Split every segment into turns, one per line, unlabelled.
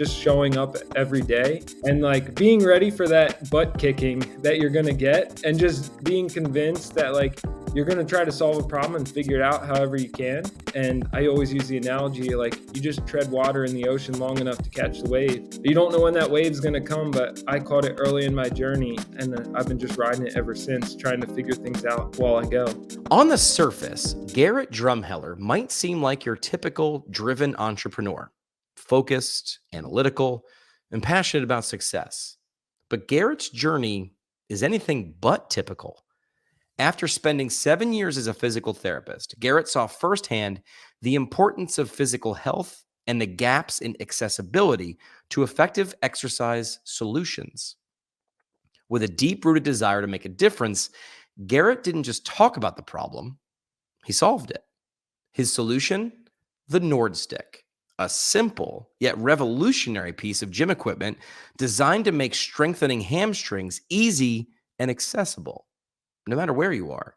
just showing up every day and like being ready for that butt kicking that you're going to get, and just being convinced that like you're going to try to solve a problem and figure it out however you can. And I always use the analogy, like you just tread water in the ocean long enough to catch the wave. You don't know when that wave's going to come, but I caught it early in my journey, and I've been just riding it ever since, trying to figure things out while I go.
On the surface, Garrett Drumheller might seem like your typical driven entrepreneur, focused, analytical, and passionate about success. But Garrett's journey is anything but typical. After spending 7 years as a physical therapist, Garrett saw firsthand the importance of physical health and the gaps in accessibility to effective exercise solutions. With a deep-rooted desire to make a difference, Garrett didn't just talk about the problem, he solved it. His solution? The NordStick, a simple yet revolutionary piece of gym equipment designed to make strengthening hamstrings easy and accessible, no matter where you are.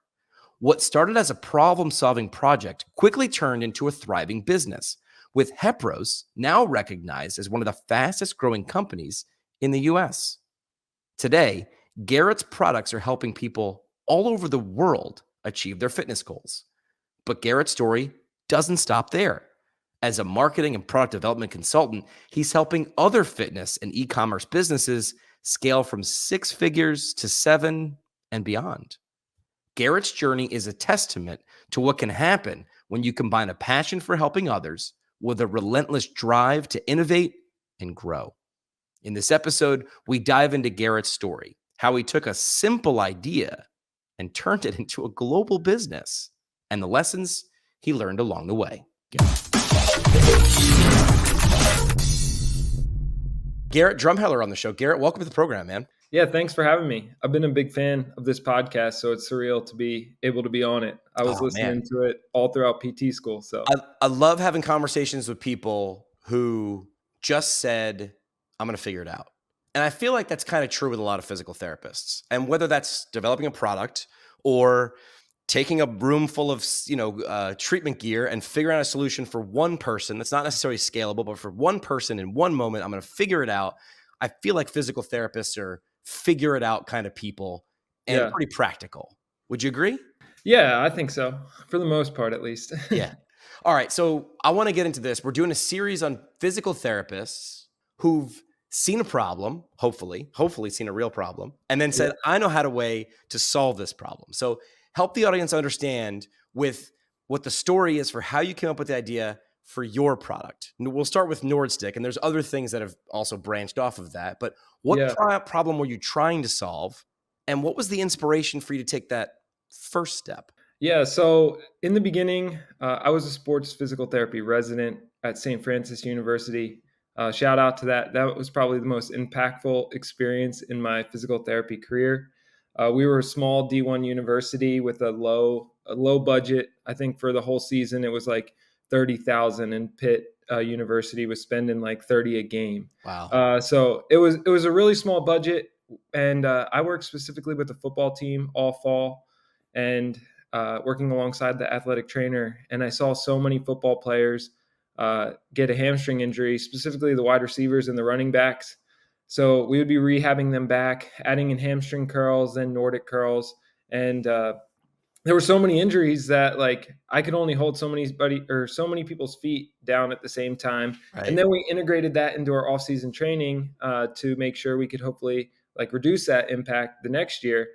What started as a problem-solving project quickly turned into a thriving business, with HEPROS now recognized as one of the fastest-growing companies in the U.S. Today, Garrett's products are helping people all over the world achieve their fitness goals. But Garrett's story doesn't stop there. As a marketing and product development consultant, he's helping other fitness and e-commerce businesses scale from 6 figures to 7 and beyond. Garrett's journey is a testament to what can happen when you combine a passion for helping others with a relentless drive to innovate and grow. In this episode, we dive into Garrett's story, how he took a simple idea and turned it into a global business, and the lessons he learned along the way. Garrett Drumheller on the show. Garrett, welcome to the program, man.
Yeah, thanks for having me. I've been a big fan of this podcast, so it's surreal to be able to be on it. I was listening to it all throughout PT school. So
I love having conversations with people who just said, I'm going to figure it out. And I feel like that's kind of true with a lot of physical therapists. And whether that's developing a product or taking a room full of, treatment gear and figuring out a solution for one person that's not necessarily scalable, but for one person in one moment, I'm going to figure it out. I feel like physical therapists are figure it out kind of people and pretty practical. Would you agree?
Yeah, I think so. For the most part, at least.
Yeah. All right. So I want to get into this. We're doing a series on physical therapists who've seen a problem, hopefully seen a real problem, and then said, I know how to way to solve this problem. So help the audience understand with what the story is for how you came up with the idea for your product. We'll start with NordStick, and there's other things that have also branched off of that. But what problem were you trying to solve, and what was the inspiration for you to take that first step?
Yeah, so in the beginning, I was a sports physical therapy resident at St. Francis University. Shout out to that. That was probably the most impactful experience in my physical therapy career. We were a small D1 university with a low budget. I think for the whole season, it was like $30,000, and Pitt University was spending like 30 a game.
Wow.
So it was a really small budget, and I worked specifically with the football team all fall, and working alongside the athletic trainer. And I saw so many football players get a hamstring injury, specifically the wide receivers and the running backs. So we would be rehabbing them back, adding in hamstring curls, then Nordic curls. And there were so many injuries that like I could only hold so many people's feet down at the same time. Right. And then we integrated that into our off-season training to make sure we could hopefully like reduce that impact the next year.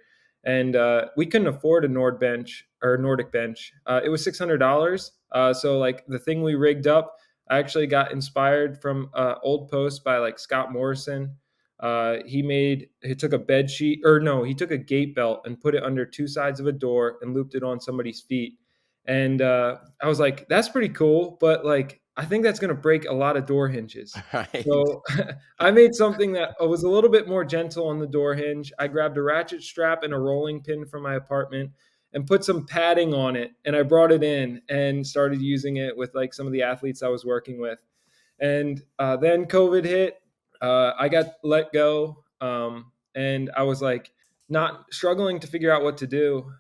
And we couldn't afford a Nordic bench. It was $600. So like the thing we rigged up, I actually got inspired from old post by like Scott Morrison. He took a gate belt and put it under 2 sides of a door and looped it on somebody's feet. And I was like, that's pretty cool. But like, I think that's going to break a lot of door hinges. Right. So I made something that was a little bit more gentle on the door hinge. I grabbed a ratchet strap and a rolling pin from my apartment and put some padding on it. And I brought it in and started using it with like some of the athletes I was working with. And then COVID hit. I got let go. And I was like not struggling to figure out what to do.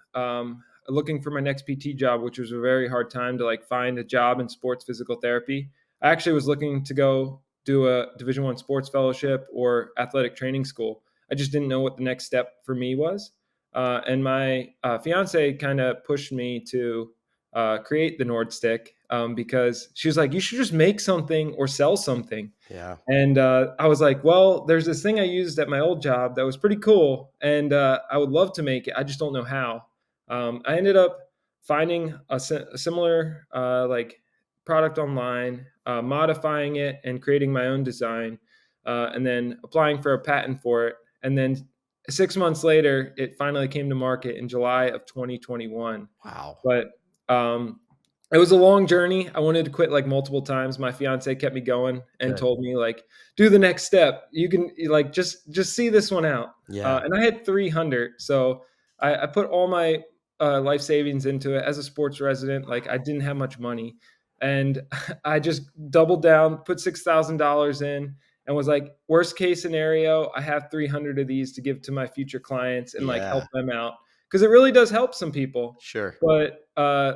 Looking for my next PT job, which was a very hard time to like find a job in sports physical therapy. I actually was looking to go do a Division I sports fellowship or athletic training school. I just didn't know what the next step for me was. And my fiance kind of pushed me to create the NordStick because she was like, you should just make something or sell something.
Yeah.
And I was like, well, there's this thing I used at my old job that was pretty cool, and I would love to make it. I just don't know how. I ended up finding a similar like product online, modifying it, and creating my own design, and then applying for a patent for it. And then 6 months later, it finally came to market in July of 2021.
Wow.
But it was a long journey. I wanted to quit like multiple times. My fiance kept me going and
Good.
told me like, do the next step. You can like just see this one out.
Yeah.
And I had 300, so I put all my life savings into it as a sports resident. Like I didn't have much money, and I just doubled down, put $6,000 in, and was like, worst case scenario, I have 300 of these to give to my future clients and like help
Yeah.
them out, because it really does help some people.
Sure.
But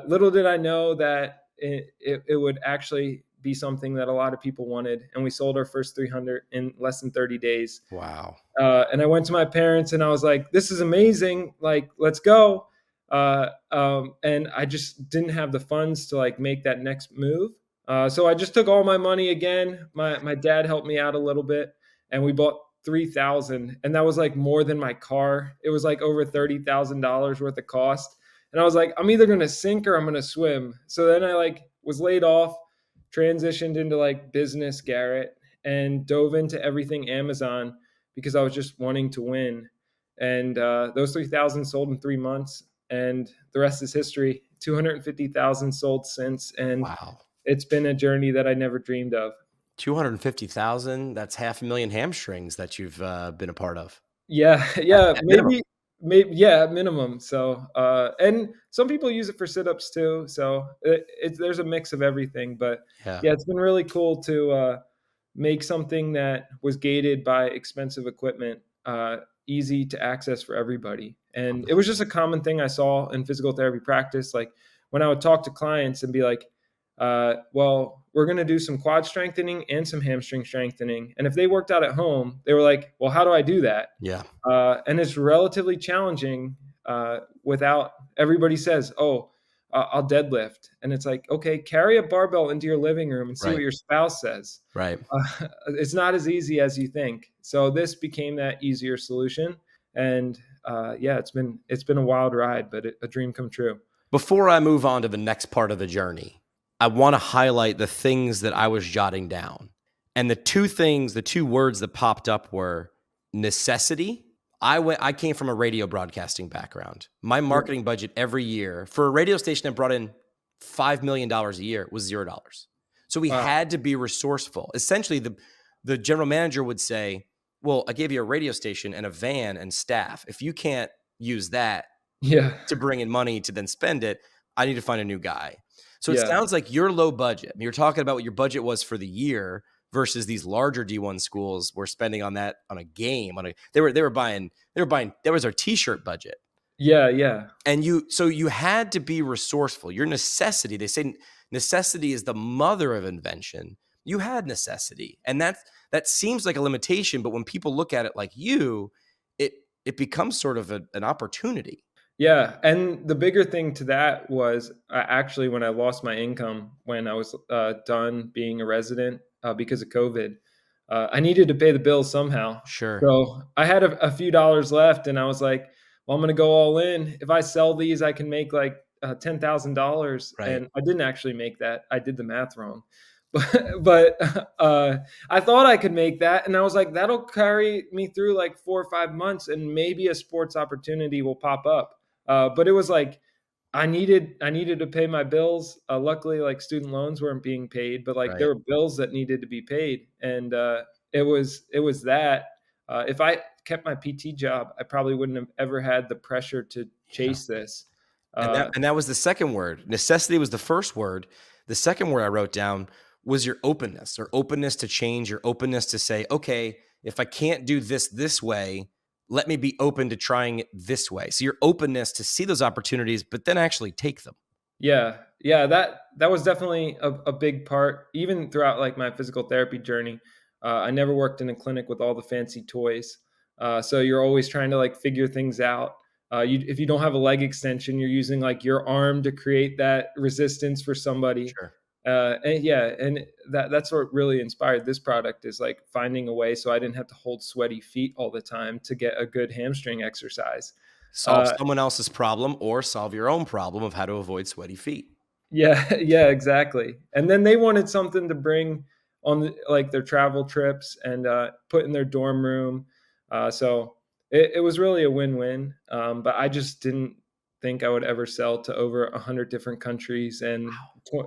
little did I know that it would actually be something that a lot of people wanted. And we sold our first 300 in less than 30 days.
Wow.
And I went to my parents and I was like, this is amazing. Like, let's go. And I just didn't have the funds to like make that next move. So I just took all my money again. My dad helped me out a little bit, and we bought 3,000, and that was like more than my car. It was like over $30,000 worth of cost. And I was like, I'm either going to sink or I'm going to swim. So then I like was laid off, transitioned into like business Garrett, and dove into everything Amazon because I was just wanting to win. And those 3,000 sold in 3 months, and the rest is history. 250,000 sold since, and
Wow.
it's been a journey that I never dreamed of.
250,000, that's 500,000 hamstrings that you've been a part of.
Yeah, yeah,
At minimum.
maybe, yeah, at minimum. So, and some people use it for sit-ups too. So there's a mix of everything. But
Yeah.
yeah, it's been really cool to make something that was gated by expensive equipment easy to access for everybody. And it was just a common thing I saw in physical therapy practice. Like when I would talk to clients and be like, well, we're going to do some quad strengthening and some hamstring strengthening. And if they worked out at home, they were like, well, how do I do that?
Yeah.
And it's relatively challenging without everybody says, oh, I'll deadlift. And it's like, okay, carry a barbell into your living room and see
Right.
what your spouse says.
Right.
It's not as easy as you think. So this became that easier solution. And yeah, it's been a wild ride, but a dream come true.
Before I move on to the next part of the journey, I want to highlight the things that I was jotting down. And the two words that popped up were necessity. I came from a radio broadcasting background. My marketing budget every year for a radio station that brought in $5 million a year was $0. So we had to be resourceful. Essentially, the general manager would say, well, I gave you a radio station and a van and staff. If you can't use that to bring in money to then spend it, I need to find a new guy. So it sounds like you're low budget. I mean, you're talking about what your budget was for the year versus these larger D1 schools were spending on that on a game. They were buying. That was our t-shirt budget.
Yeah.
And so you had to be resourceful. Your necessity. They say necessity is the mother of invention. You had necessity, and that seems like a limitation. But when people look at it like you, it becomes sort of an opportunity.
Yeah. And the bigger thing to that was actually when I lost my income, when I was done being a resident because of COVID, I needed to pay the bills somehow.
Sure.
So I had a few dollars left, and I was like, well, I'm going to go all in. If I sell these, I can make like $10,000.
Right.
And I didn't actually make that. I did the math wrong. But I thought I could make that. And I was like, that'll carry me through like 4 or 5 months, and maybe a sports opportunity will pop up. But it was like, I needed to pay my bills. Luckily, like student loans weren't being paid, but like there were bills that needed to be paid. And it was that if I kept my PT job, I probably wouldn't have ever had the pressure to chase this.
And that was the second word. Necessity was the first word. The second word I wrote down was your openness, or openness to change, your openness to say, okay, if I can't do this way, let me be open to trying it this way. So your openness to see those opportunities, but then actually take them.
Yeah. That was definitely a big part, even throughout like my physical therapy journey. I never worked in a clinic with all the fancy toys. So you're always trying to like figure things out. If you don't have a leg extension, you're using like your arm to create that resistance for somebody.
Sure.
And yeah, and that's what really inspired this product, is like finding a way so I didn't have to hold sweaty feet all the time to get a good hamstring exercise.
Solve
Uh,
someone else's problem or solve your own problem of how to avoid sweaty feet.
Yeah, yeah, exactly. And then they wanted something to bring on like their travel trips and put in their dorm room. So it was really a win-win. But I just didn't think I would ever sell to over 100 different countries and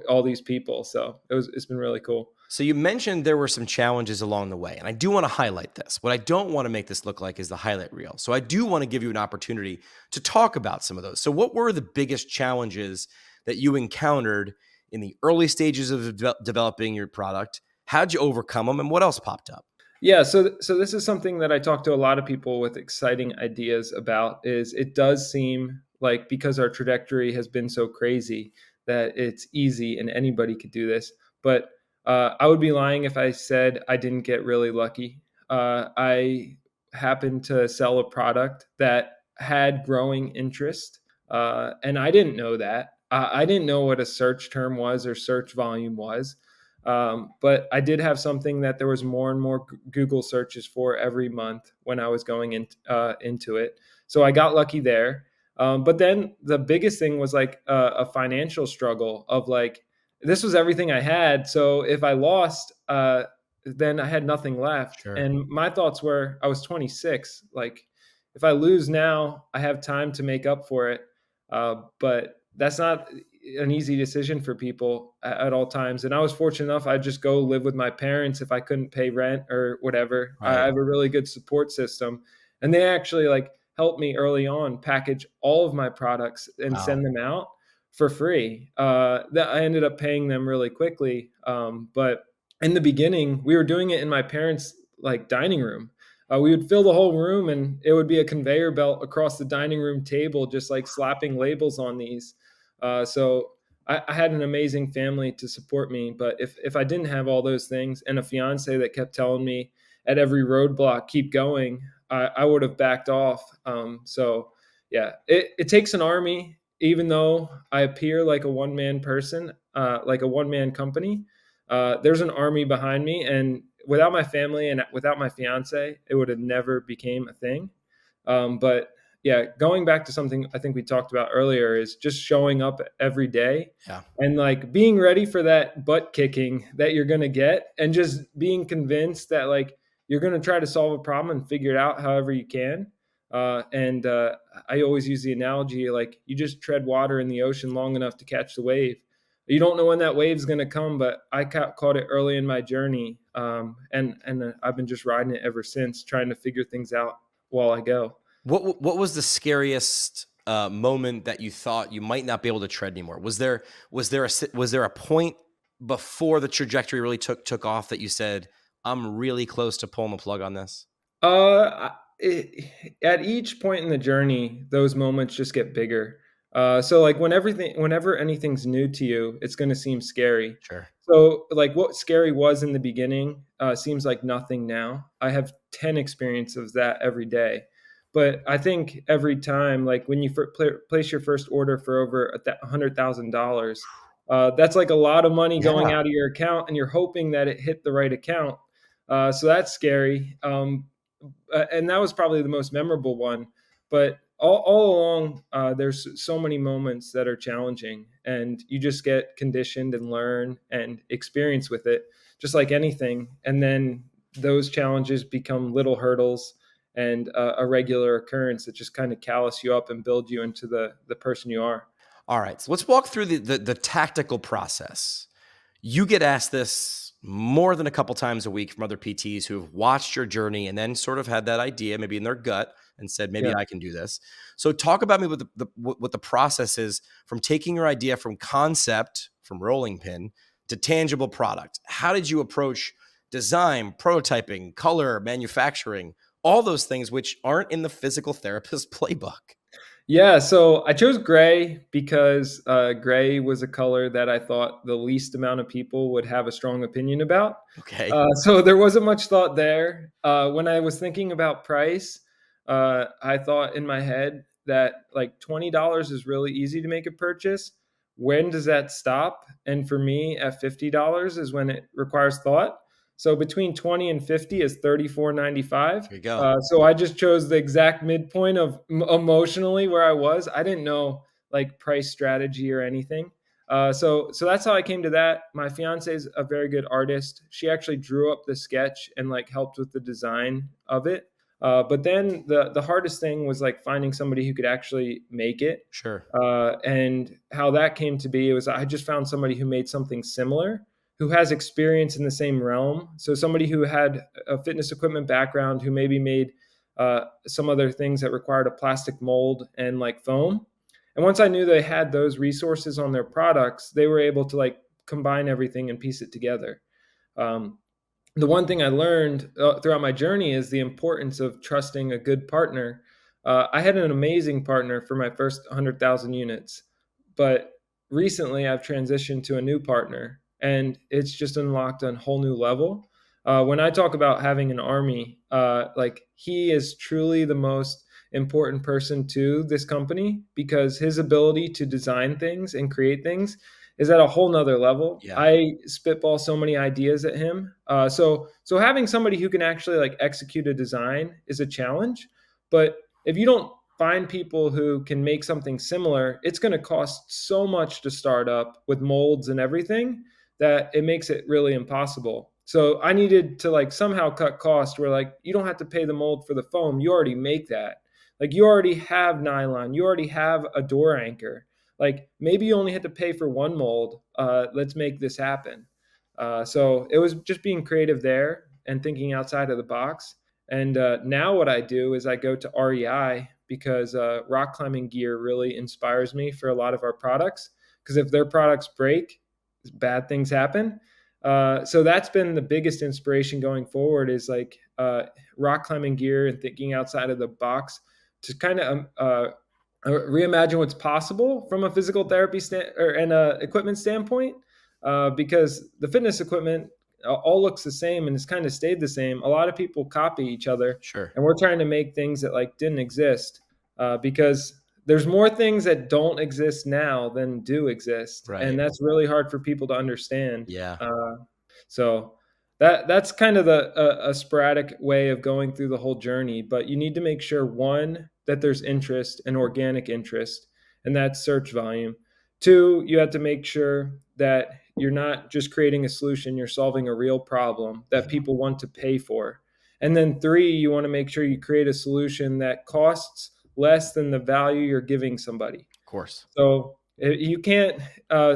all these people. So it's been really cool.
So you mentioned there were some challenges along the way, and I do want to highlight this. What I don't want to make this look like is the highlight reel. So I do want to give you an opportunity to talk about some of those. So what were the biggest challenges that you encountered in the early stages of developing your product? How'd you overcome them, and what else popped up?
Yeah, so this is something that I talk to a lot of people with exciting ideas about. Is it does seem like, because our trajectory has been so crazy, that it's easy and anybody could do this. But I would be lying if I said I didn't get really lucky. I happened to sell a product that had growing interest, and I didn't know that. I didn't know what a search term was or search volume was. But I did have something that there was more and more Google searches for every month when I was going into it. So I got lucky there. But then the biggest thing was like a financial struggle of like, this was everything I had. So if I lost, then I had nothing left.
Sure.
And my thoughts were, I was 26. Like, if I lose now, I have time to make up for it. But that's not an easy decision for people at all times. And I was fortunate enough, I'd just go live with my parents if I couldn't pay rent or whatever. I
Right.
have a really good support system. And they actually like helped me early on package all of my products and
Wow.
send them out for free. That I ended up paying them really quickly. But in the beginning, we were doing it in my parents' like dining room. We would fill the whole room and it would be a conveyor belt across the dining room table, just like slapping labels on these. So I had an amazing family to support me, but if I didn't have all those things and a fiance that kept telling me at every roadblock, keep going, I would have backed off. So yeah, it takes an army, even though I appear like a one man person, like a one man company. There's an army behind me, and without my family and without my fiance, it would have never became a thing. But yeah, going back to something I think we talked about earlier, is just showing up every day
Yeah.
and like being ready for that butt kicking that you're going to get, and just being convinced that like you're going to try to solve a problem and figure it out however you can. And I always use the analogy like you just tread water in the ocean long enough to catch the wave. You don't know when that wave's going to come, but I caught it early in my journey, and I've been just riding it ever since, trying to figure things out while I go.
What was the scariest moment that you thought you might not be able to tread anymore? Was there a point before the trajectory really took off that you said, I'm really close to pulling the plug on this?
At each point in the journey, those moments just get bigger. So like whenever anything's new to you, it's going to seem scary.
Sure.
So like what scary was in the beginning seems like nothing now. I have 10 experiences of that every day. But I think every time, like when you place your first order for over $100,000, that's like a lot of money going
Yeah.
out of your account, and you're hoping that it hit the right account. So that's scary. And that was probably the most memorable one. But all along, there's so many moments that are challenging, and you just get conditioned and learn and experience with it, just like anything. And then those challenges become little hurdles and a regular occurrence that just kind of callous you up and build you into the person you are.
All right. So let's walk through the tactical process. You get asked this more than a couple times a week from other PTs who have watched your journey and then sort of had that idea maybe in their gut and said, maybe
Yeah.
I can do this. So talk about me with what the process is from taking your idea from concept, from rolling pin to tangible product. How did you approach design, prototyping, color, manufacturing, all those things which aren't in the physical therapist playbook?
Yeah, so I chose gray because gray was a color that I thought the least amount of people would have a strong opinion about.
Okay.
So there wasn't much thought there. When I was thinking about price, I thought in my head that like $20 is really easy to make a purchase. When does that stop? And for me, at $50 is when it requires thought. So between 20 and 50 is 34.95.
There you go.
So I just chose the exact midpoint of emotionally where I was. I didn't know like price strategy or anything. So that's how I came to that. My fiance is a very good artist. She actually drew up the sketch and like helped with the design of it. But then the hardest thing was like finding somebody who could actually make it.
Sure.
And how that came to be was I just found somebody who made something similar, who has experience in the same realm. So somebody who had a fitness equipment background, who maybe made some other things that required a plastic mold and like foam. And once I knew they had those resources on their products, they were able to like combine everything and piece it together. Um, the one thing I learned throughout my journey is the importance of trusting a good partner. I had an amazing partner for my first 100,000 units, but recently I've transitioned to a new partner and it's just unlocked a whole new level. When I talk about having an army, like he is truly the most important person to this company because his ability to design things and create things is at a whole nother level.
Yeah.
I spitball so many ideas at him. So having somebody who can actually like execute a design is a challenge. But if you don't find people who can make something similar, it's going to cost so much to start up with molds and everything that it makes it really impossible. So I needed to like somehow cut costs where like you don't have to pay the mold for the foam. You already make that. Like you already have nylon. You already have a door anchor. Like maybe you only had to pay for one mold. Let's make this happen. So it was just being creative there and thinking outside of the box. And now what I do is I go to REI because rock climbing gear really inspires me for a lot of our products. Because if their products break, bad things happen. So that's been the biggest inspiration going forward is like rock climbing gear and thinking outside of the box to kind of reimagine what's possible from a physical therapy and a equipment standpoint, because the fitness equipment all looks the same and it's kind of stayed the same. A lot of people copy each other,
Sure.
and we're trying to make things that like didn't exist because there's more things that don't exist now than do exist,
Right.
and that's really hard for people to understand.
Yeah.
So that's kind of a sporadic way of going through the whole journey. But you need to make sure one that there's interest and organic interest, and that's search volume. Two, you have to make sure that you're not just creating a solution; you're solving a real problem
Yeah.
that people want to pay for. And then three, you want to make sure you create a solution that costs less than the value you're giving somebody.
Of course.
So you can't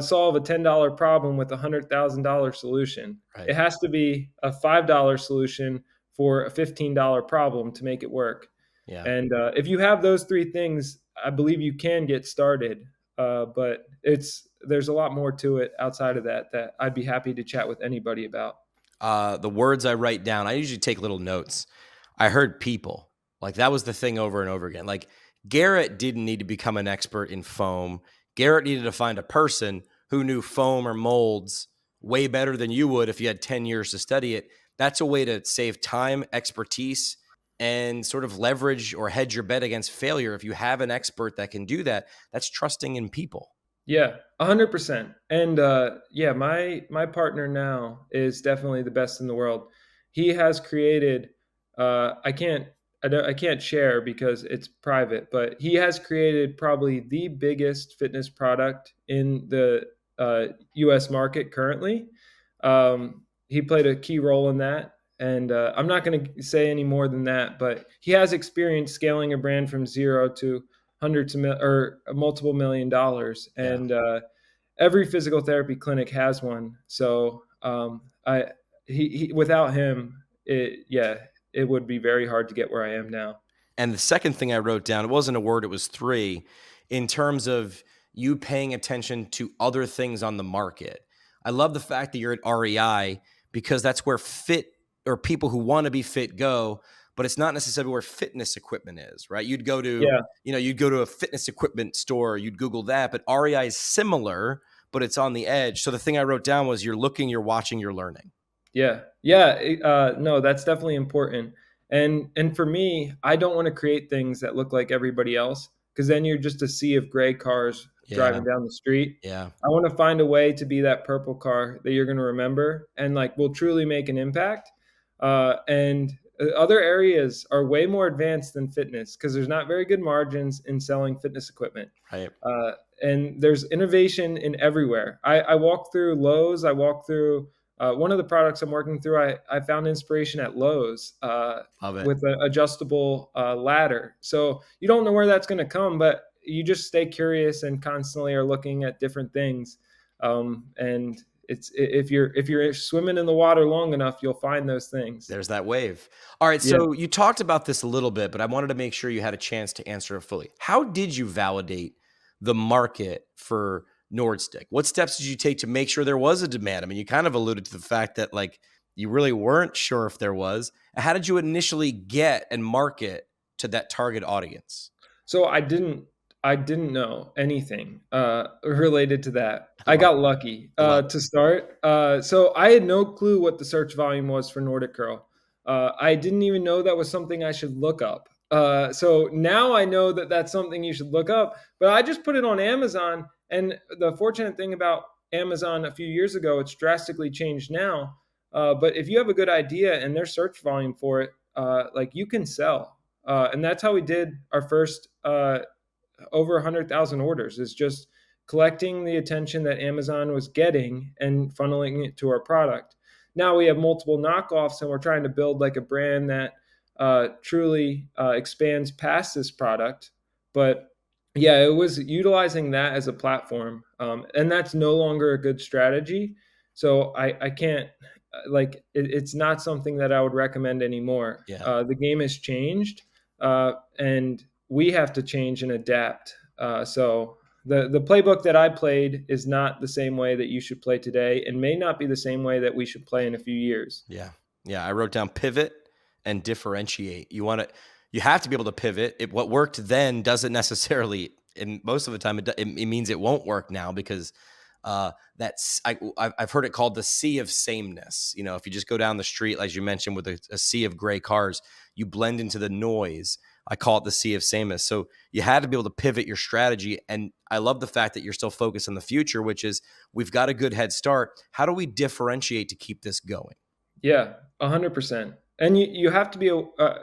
solve a $10 problem with a $100,000 solution.
Right.
It has to be a $5 solution for a $15 problem to make it work.
Yeah.
And if you have those three things, I believe you can get started. But there's a lot more to it outside of that that I'd be happy to chat with anybody about.
The words I write down, I usually take little notes. I heard people. Like that was the thing over and over again. Like Garrett didn't need to become an expert in foam. Garrett needed to find a person who knew foam or molds way better than you would if you had 10 years to study it. That's a way to save time, expertise, and sort of leverage or hedge your bet against failure. If you have an expert that can do that, that's trusting in people.
Yeah, 100%. And yeah, my partner now is definitely the best in the world. He has created I can't share because it's private, but he has created probably the biggest fitness product in the US market currently. He played a key role in that. And I'm not going to say any more than that, but he has experience scaling a brand from zero to hundreds of or multiple $1 million,
Yeah.
and every physical therapy clinic has one. So I he without him, it would be very hard to get where I am now.
And the second thing I wrote down, it wasn't a word, it was three, in terms of you paying attention to other things on the market. I love the fact that you're at REI because that's where fit or people who want to be fit go. but it's not necessarily where fitness equipment is, right? You'd go to,
Yeah.
you'd go to a fitness equipment store, you'd Google that, but REI is similar, but it's on the edge. So the thing I wrote down was you're looking, you're watching, you're learning.
Yeah. Yeah. No, that's definitely important. And for me, I don't want to create things that look like everybody else, because then you're just a sea of gray cars
Yeah.
driving down the street.
Yeah.
I want to find a way to be that purple car that you're going to remember and like will truly make an impact. And other areas are way more advanced than fitness because there's not very good margins in selling fitness equipment.
Right.
Uh, and there's innovation in everywhere. I walk through Lowe's. I walk through one of the products I'm working through. I found inspiration at Lowe's
Love it.
with an adjustable ladder. So you don't know where that's going to come, but you just stay curious and constantly are looking at different things. And it's if you're swimming in the water long enough, you'll find those things.
There's that wave. All right.
Yeah.
So you talked about this a little bit, but I wanted to make sure you had a chance to answer it fully. How did you validate the market for NordStick? What steps did you take to make sure there was a demand? I mean, you kind of alluded to the fact that like you really weren't sure if there was. How did you initially get and market to that target audience?
So I didn't know anything related to that.
I
I
love
got lucky
love
to start. So I had no clue what the search volume was for Nordic Curl. I didn't even know that was something I should look up. So now I know that that's something you should look up. But I just put it on Amazon. And the fortunate thing about Amazon a few years ago, it's drastically changed now. But if you have a good idea and there's search volume for it, like you can sell. And that's how we did our first over 100,000 orders, is just collecting the attention that Amazon was getting and funneling it to our product. Now we have multiple knockoffs and we're trying to build like a brand that truly expands past this product. But yeah, it was utilizing that as a platform. And that's no longer a good strategy. So I can't, it's not something that I would recommend anymore.
Yeah.
The game has changed, and we have to change and adapt. So the playbook that I played is not the same way that you should play today, and may not be the same way that we should play in a few years.
Yeah. Yeah. I wrote down pivot and differentiate. You have to be able to pivot. What worked then doesn't necessarily, and most of the time it means it won't work now because I've heard it called the sea of sameness. If you just go down the street, as you mentioned, with a sea of gray cars, you blend into the noise. I call it the sea of sameness. So you had to be able to pivot your strategy. And I love the fact that you're still focused on the future, which is we've got a good head start. How do we differentiate to keep this going?
Yeah, 100%. And you have to be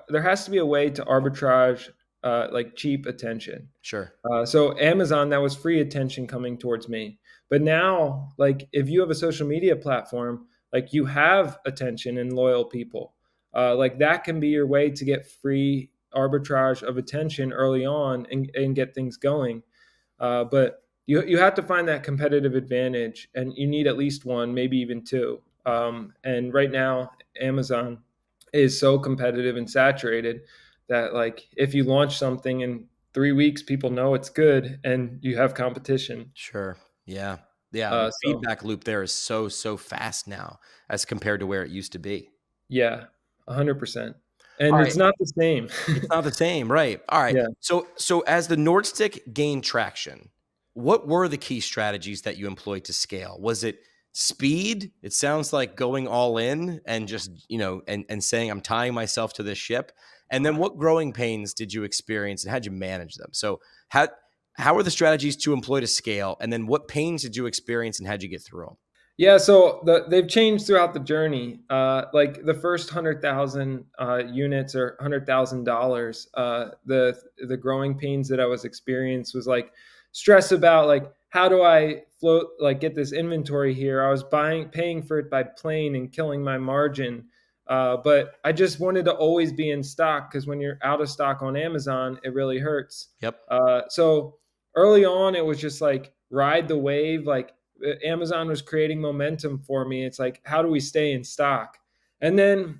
there has to be a way to arbitrage like cheap attention.
Sure.
So Amazon, that was free attention coming towards me. But now, like if you have a social media platform, like you have attention and loyal people, like that can be your way to get free arbitrage of attention early on and get things going. But you have to find that competitive advantage, and you need at least one, maybe even two. And right now, Amazon is so competitive and saturated that like if you launch something in 3 weeks, people know it's good, and you have competition.
Sure. Yeah. Yeah. The
So
feedback loop there is so fast now as compared to where it used to be.
yeah, 100%.
All
And
right.
it's not the same.
It's not the same, right? All right.
Yeah.
So as the NordStick gained traction, what were the key strategies that you employed to scale? Was it speed? It sounds like going all in and just, and saying I'm tying myself to this ship. And then what growing pains did you experience and how'd you manage them? So how are the strategies to employ to scale? And then what pains did you experience and how'd you get through them?
Yeah, so they've changed throughout the journey. Like the first 100,000 units or $100,000, the growing pains that I was experienced was like stress about like how do I float like get this inventory here? I was paying for it by plane and killing my margin. But I just wanted to always be in stock because when you're out of stock on Amazon, it really hurts.
Yep.
So early on, it was just like ride the wave, like Amazon was creating momentum for me. It's like, how do we stay in stock? And then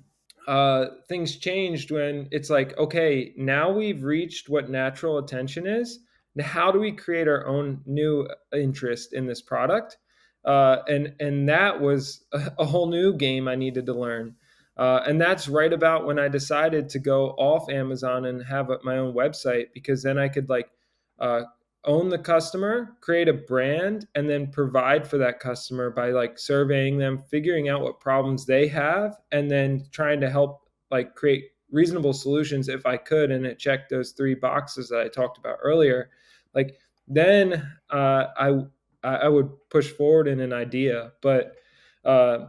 things changed when it's like, okay, now we've reached what natural attention is. Now, how do we create our own new interest in this product? And that was a whole new game I needed to learn. And that's right about when I decided to go off Amazon and have my own website, because then I could like uh, own the customer, create a brand, and then provide for that customer by like surveying them, figuring out what problems they have, and then trying to help like create reasonable solutions if I could. And it checked those three boxes that I talked about earlier. Like then I would push forward in an idea, but uh,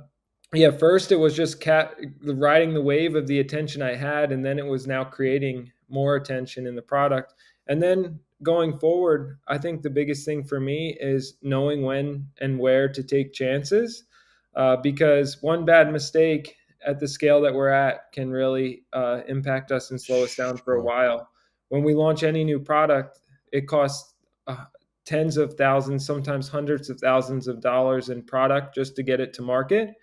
yeah, first it was just riding the wave of the attention I had, and then it was now creating more attention in the product. And then going forward, I think the biggest thing for me is knowing when and where to take chances, because one bad mistake at the scale that we're at can really impact us and slow us down for a
Sure.
while. When we launch any new product, it costs tens of thousands, sometimes hundreds of thousands of dollars in product just to get it to market.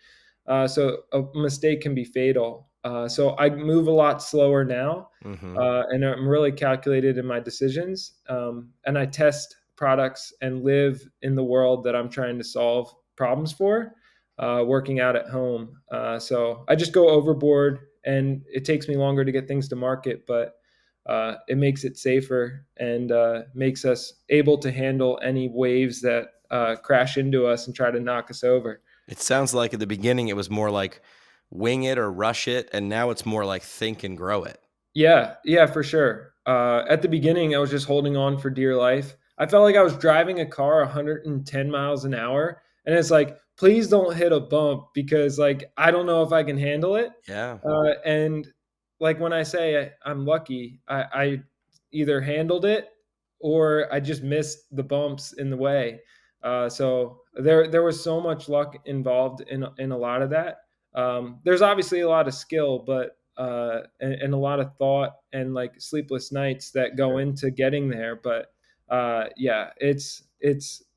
So a mistake can be fatal. So I move a lot slower now,
Hmm.
and I'm really calculated in my decisions. And I test products and live in the world that I'm trying to solve problems for, working out at home. So I just go overboard, and it takes me longer to get things to market, but it makes it safer and makes us able to handle any waves that crash into us and try to knock us over.
It sounds like at the beginning it was more like wing it or rush it, and now it's more like think and grow it.
Yeah, for sure. At the beginning, I was just holding on for dear life. I felt like I was driving a car 110 miles an hour, and it's like, please don't hit a bump, because like I don't know if I can handle it.
Yeah.
And like when I say I'm lucky, I either handled it or I just missed the bumps in the way. So there was so much luck involved in a lot of that. There's obviously a lot of skill, but and a lot of thought and like sleepless nights that go
Sure.
into getting there. But yeah, it's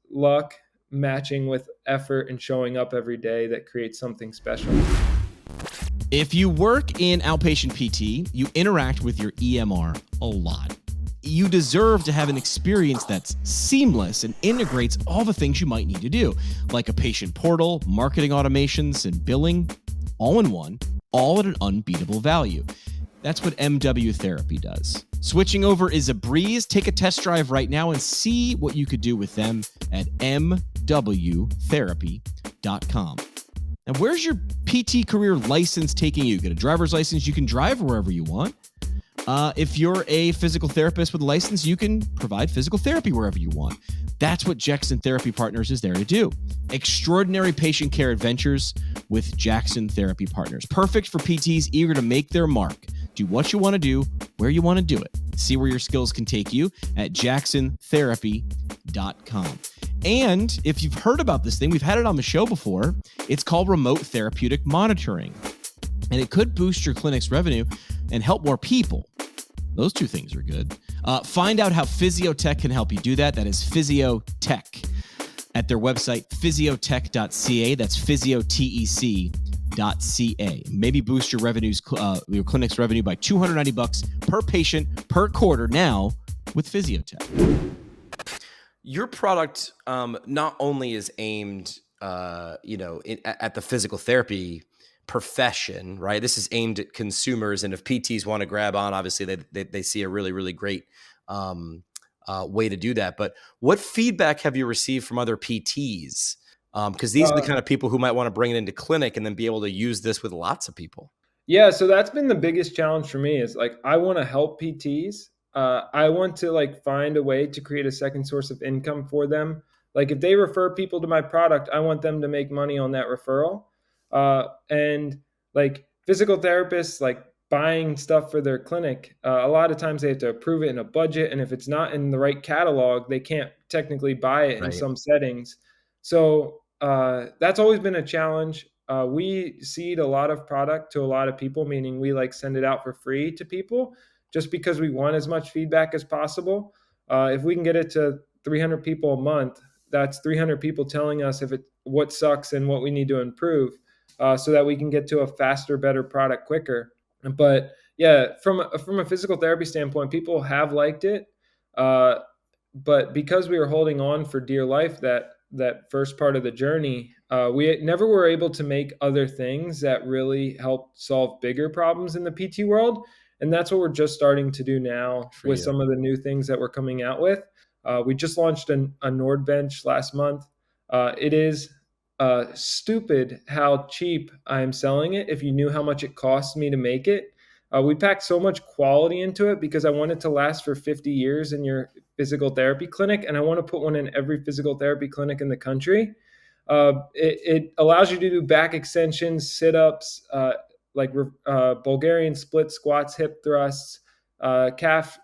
luck matching with effort and showing up every day that creates something special.
If you work in outpatient PT, you interact with your EMR a lot. You deserve to have an experience that's seamless and integrates all the things you might need to do, like a patient portal, marketing automations, and billing, all in one, all at an unbeatable value. That's what MW Therapy does. Switching over is a breeze. Take a test drive right now and see what you could do with them at mwtherapy.com. Now, where's your PT career license taking you? Get a driver's license, you can drive wherever you want. If you're a physical therapist with a license, you can provide physical therapy wherever you want. That's what Jackson Therapy Partners is there to do. Extraordinary patient care adventures with Jackson Therapy Partners. Perfect for PTs eager to make their mark. Do what you want to do, where you want to do it. See where your skills can take you at jacksontherapy.com. And if you've heard about this thing, we've had it on the show before. It's called remote therapeutic monitoring. And it could boost your clinic's revenue and help more people. Those two things are good. Find out how Physiotech can help you do that. That is Physiotech at their website, physiotech.ca. That's physiotech.ca. Maybe boost your revenues, your clinic's revenue by $290 per patient per quarter now with Physiotech.
Your product not only is aimed, at the physical therapy profession, right? This is aimed at consumers, and if PTs want to grab on, obviously they see a really, really great way to do that. But what feedback have you received from other PTs? Because these are the kind of people who might want to bring it into clinic and then be able to use this with lots of people.
Yeah, so that's been the biggest challenge for me is like I want to help PTs. I want to like find a way to create a second source of income for them. Like if they refer people to my product, I want them to make money on that referral. And like physical therapists, like buying stuff for their clinic, a lot of times they have to approve it in a budget, and if it's not in the right catalog, they can't technically buy it in
Right.
some settings. So that's always been a challenge. We seed a lot of product to a lot of people, meaning we like send it out for free to people just because we want as much feedback as possible. If we can get it to 300 people a month, that's 300 people telling us what sucks and what we need to improve, so that we can get to a faster, better product quicker. But yeah, from a physical therapy standpoint, people have liked it, but because we were holding on for dear life, that that first part of the journey, we never were able to make other things that really help solve bigger problems in the PT world. And that's what we're just starting to do now
For
with
you.
some of the new things that we're coming out with. We just launched a Nord bench last month. It is stupid how cheap I'm selling it if you knew how much it costs me to make it. We packed so much quality into it because I want it to last for 50 years in your physical therapy clinic, and I want to put one in every physical therapy clinic in the country. It allows you to do back extensions, sit-ups, Bulgarian split squats, hip thrusts, calf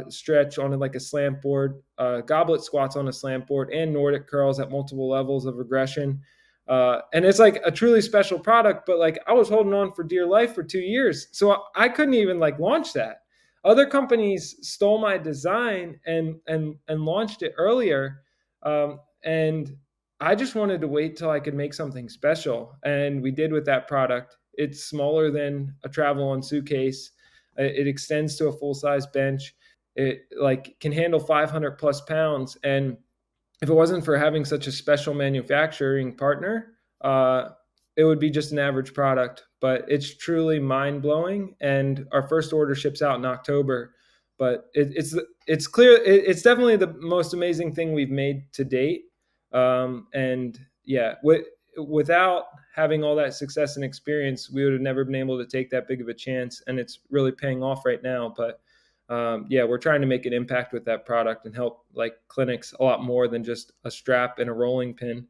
stretch on like a slant board, goblet squats on a slant board, and Nordic curls at multiple levels of regression. And it's like a truly special product, but like I was holding on for dear life for 2 years. So I couldn't even like launch that. Other companies stole my design and launched it earlier. And I just wanted to wait till I could make something special. And we did with that product. It's smaller than a travel-on suitcase. It extends to a full-size bench. It like can handle 500 plus pounds. And if it wasn't for having such a special manufacturing partner, it would be just an average product. But it's truly mind blowing. And our first order ships out in October. But it's clear it's definitely the most amazing thing we've made to date. And yeah, without having all that success and experience, we would have never been able to take that big of a chance. And it's really paying off right now. But yeah, we're trying to make an impact with that product and help like clinics a lot more than just a strap and a rolling pin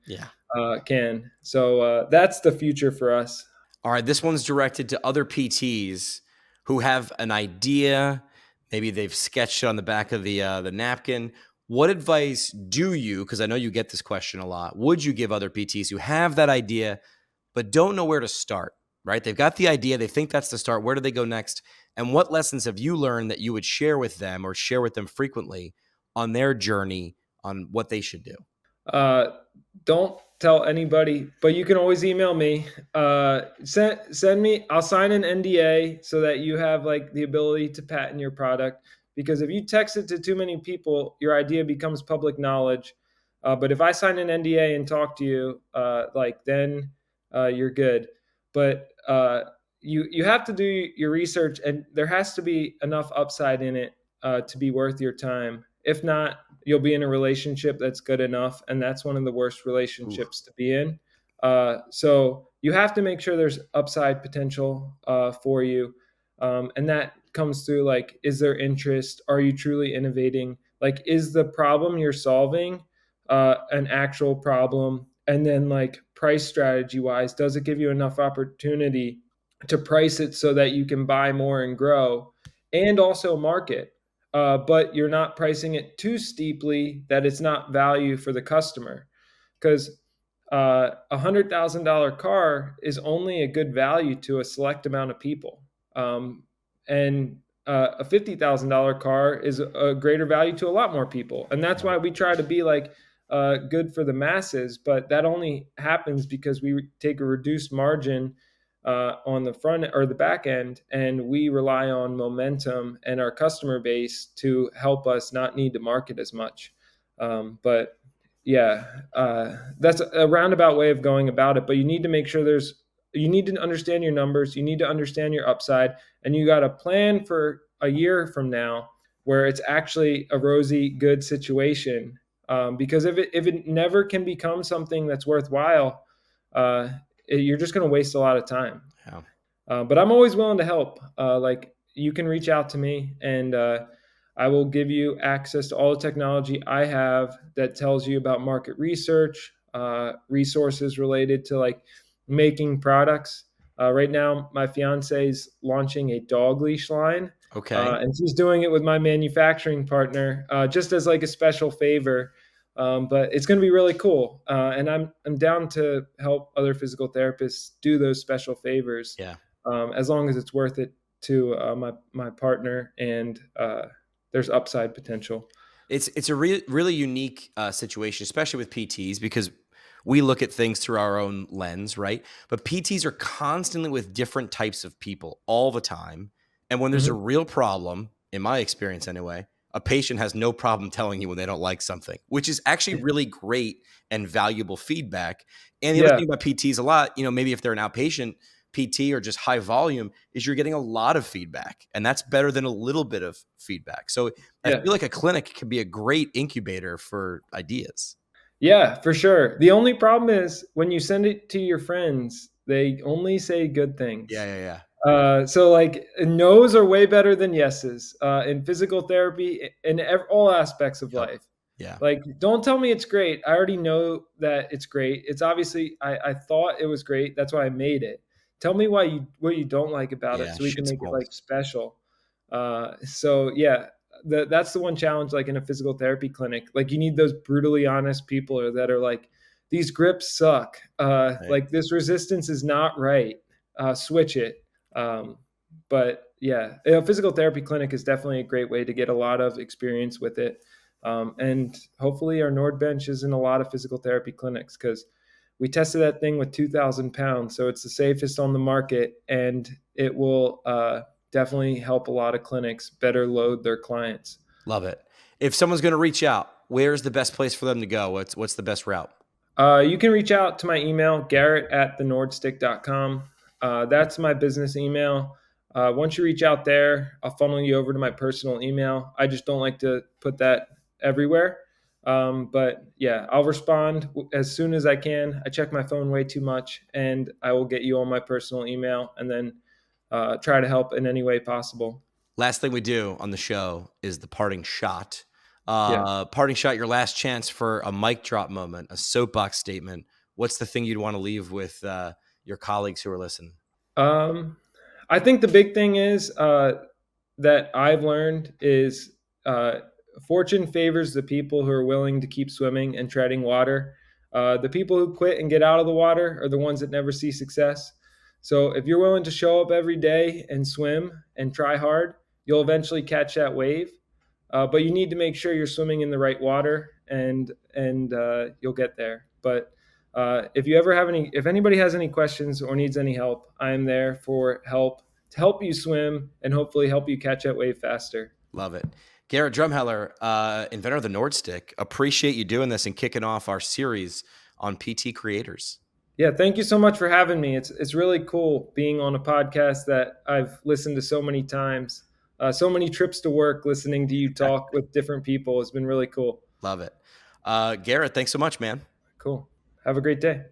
can. So that's the future for us.
All right, this one's directed to other PTs who have an idea. Maybe they've sketched it on the back of the napkin. What advice do you, because I know you get this question a lot, would you give other PTs who have that idea but don't know where to start, right? They've got the idea. They think that's the start. Where do they go next? And what lessons have you learned that you would share with them or share with them frequently on their journey on what they should do?
Don't tell anybody, but you can always email me. Send me, I'll sign an NDA so that you have like the ability to patent your product. Because if you text it to too many people, your idea becomes public knowledge. But if I sign an NDA and talk to you, then you're good. But you have to do your research, and there has to be enough upside in it to be worth your time. If not, you'll be in a relationship that's good enough, and that's one of the worst relationships to be in. So you have to make sure there's upside potential for you, and that comes through like, is there interest? Are you truly innovating? Like, is the problem you're solving an actual problem? And then like price strategy wise, does it give you enough opportunity to price it so that you can buy more and grow and also market? But you're not pricing it too steeply that it's not value for the customer. Because $100,000 car is only a good value to a select amount of people. And a $50,000 car is a greater value to a lot more people. And that's why we try to be like good for the masses. But that only happens because we take a reduced margin on the front or the back end, and we rely on momentum and our customer base to help us not need to market as much. But yeah, that's a roundabout way of going about it. But you need to make sure you need to understand your numbers. You need to understand your upside, and you got to plan for a year from now where it's actually a rosy, good situation. Because if it never can become something that's worthwhile, you're just going to waste a lot of time.
Yeah.
But I'm always willing to help. Like you can reach out to me, and I will give you access to all the technology I have that tells you about market research, resources related to like making products. Right now, my fiance is launching a dog leash line.
Okay.
And she's doing it with my manufacturing partner, just as like a special favor. But it's going to be really cool. And I'm down to help other physical therapists do those special favors.
Yeah.
As long as it's worth it to my partner and there's upside potential.
It's a really unique situation, especially with PTs, because we look at things through our own lens, right? But PTs are constantly with different types of people all the time. And when there's a real problem, in my experience anyway, a patient has no problem telling you when they don't like something, which is actually really great and valuable feedback. And the other
Yeah.
thing about PTs a lot, maybe if they're an outpatient PT or just high volume, is you're getting a lot of feedback, and that's better than a little bit of feedback. So I
Yeah.
feel like a clinic can be a great incubator for ideas.
Yeah, for sure. The only problem is when you send it to your friends, they only say good things.
Yeah.
So like no's are way better than yeses in physical therapy in all aspects of
Yep.
life.
Yeah.
Like, don't tell me it's great. I already know that it's great. It's obviously I thought it was great. That's why I made it. Tell me what you don't like about it,
Yeah.
so we can
Shit's
make it
balls.
like special. So yeah, that's the one challenge. Like in a physical therapy clinic, like you need those brutally honest people that are like, these grips suck.
Right.
Like this resistance is not right. Switch it. Um, but yeah, a physical therapy clinic is definitely a great way to get a lot of experience with it. And hopefully our Nord bench is in a lot of physical therapy clinics because we tested that thing with 2,000 pounds. So it's the safest on the market, and it will definitely help a lot of clinics better load their clients.
Love it. If someone's going to reach out, where's the best place for them to go? What's the best route?
You can reach out to my email, garrett@thenordstick.com. That's my business email. Once you reach out there, I'll funnel you over to my personal email. I just don't like to put that everywhere. But yeah, I'll respond as soon as I can. I check my phone way too much, and I will get you on my personal email and then try to help in any way possible.
Last thing we do on the show is the parting shot.
Yeah.
Parting shot, your last chance for a mic drop moment, a soapbox statement. What's the thing you'd want to leave with your colleagues who are listening?
I think the big thing is that I've learned is fortune favors the people who are willing to keep swimming and treading water. The people who quit and get out of the water are the ones that never see success. So if you're willing to show up every day and swim and try hard, you'll eventually catch that wave. But you need to make sure you're swimming in the right water, and you'll get there. But if anybody has any questions or needs any help, I am there for help to help you swim and hopefully help you catch that wave faster.
Love it. Garrett Drumheller, inventor of the NordStick. Appreciate you doing this and kicking off our series on PT creators.
Yeah, thank you so much for having me. It's really cool being on a podcast that I've listened to so many times. So many trips to work listening to you talk with different people has been really cool.
Love it. Garrett, thanks so much, man.
Cool. Have a great day.